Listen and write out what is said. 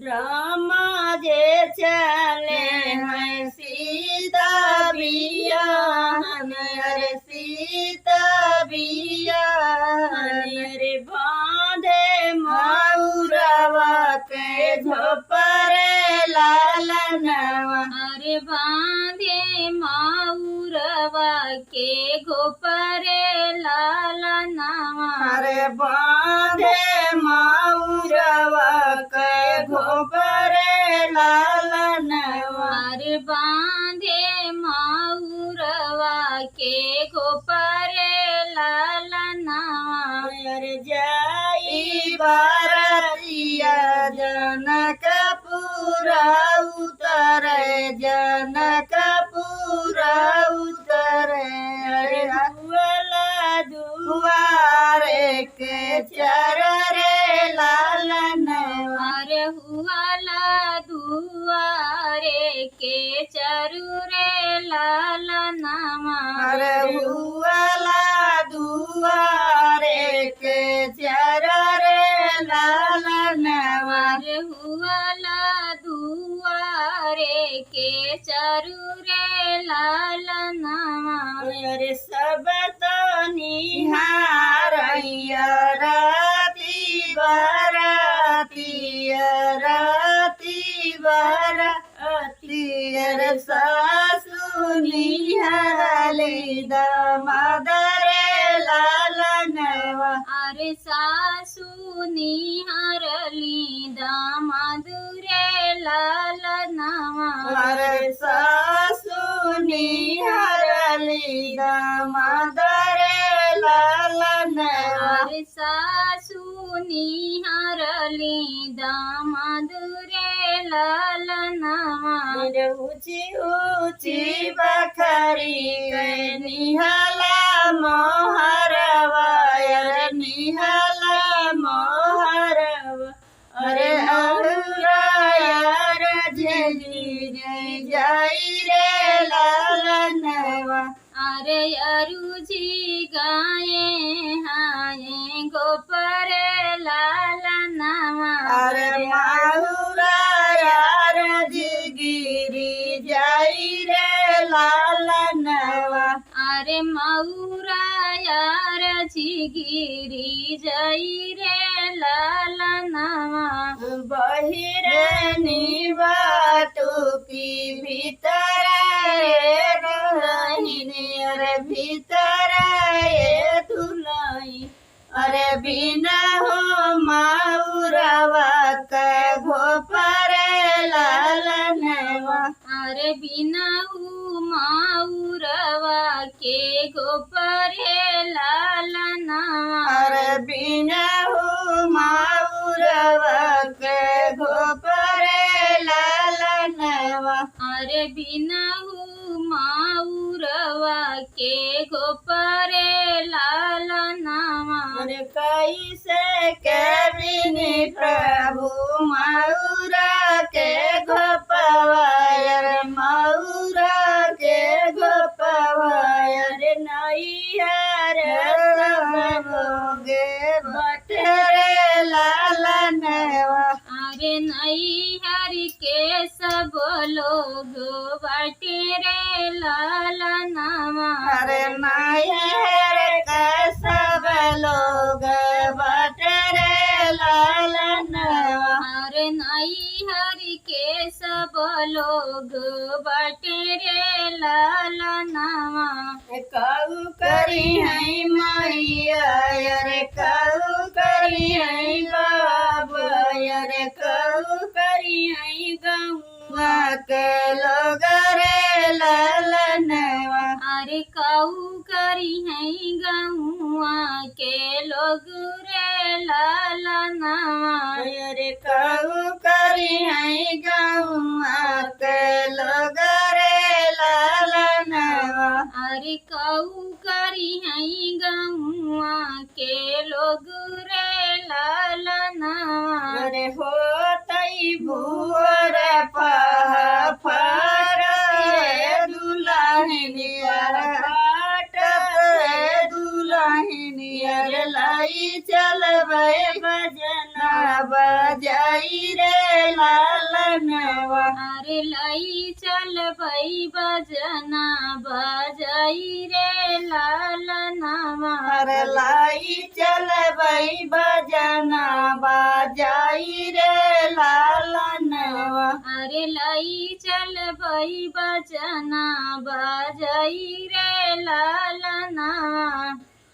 रामा जे चले हैं सीता बियाहन, अरे सीता बियाहन, अरे बांधे मऊरवा के झोपरे लालनवा, अरे बांधे माउरवा के गोपरे लालनवा, अरे बांधे मऊरवा के झोपरे लालनवा, अरे बांधे माउरवा के गोपरे लालनवा, अरे जाई बारतिया जनकपुरा उतरे, जनकपुरा उतरे, अरे हुअला दुआरे के चर रे लालनवा, अरे हुआला दुआरे के चरु रे लालनवा, अरे हुअला दुआरे के चर रे लालनवा, अरे हुआला दुआरे के चरु रे लालनवा, अरे सब तो निहारैया राती बाराती, राती बाराती, अरे सासु निहारली दामाद रे लालनवा, अरे सासु निहारली दामाद रे लालनवा, अरे सासु निहारली दामाद रे लालनवा, अरे सासु निहारली दामाद रे लालनवा, अरे ऊंची ऊंची बखरी के निहाला मोहरवा, अरे निहाला मोहरवा, अरे अरुरा यार जगी जाई रे लालनवा, अरे अरुजी गाये हाये गोपरे लालनवा, अरे माहुरा यार जगिरी जाई रे लालनवा, अरे मऊरा यार जिगिरी जई रे लालनवा, बहिरनी बातु की भीतर रहिनी, अरे भीतर ये दुलाई, अरे बिना हो माउरवा के घोपरे लालनवा, अरे बिना माउरवा के गोपरे लालनवा, अरे बिना हो माउरवा के घोपरे लालनवा, अरे बिना माउरवा के गोपरे लालनवा, अरे कैसे के बिनी प्रभु माउरा के घोपवाय, अरे माउरा के घोपवाय, अरे नैयर सब लोगे बटरे लालनवा, अरे नैहर के सब लोग बाटे रे लालनवा, अरे नैयर का सब लोग बटरे लालनवा, अरे नैहर के सब लोग बाटे रे लालनवा, काऊ करी है मैया, अरे काऊ करी है बाबा, अरे काऊ करी है गौआ के लोग रे लालनवा, अरे काऊ करी है गौआ के लोग रे लालनवा, अरे काऊ करी है गौआ के लोग रे लालनवा, अरे काऊ करी है गौआ के लोग रे लालनवा, अरे होतई भूर पहाड़ दुल्हनी पाट दुल्हनी, अरे लाई चलबै बजना बजाई रे लालनवा अरे लाई चल भई बजना बजाई रे लालनवा अरे लाई चल भई बजना बाजाई रे लालनवा अरे लाई चल भई बजना बजाई रे लालनवा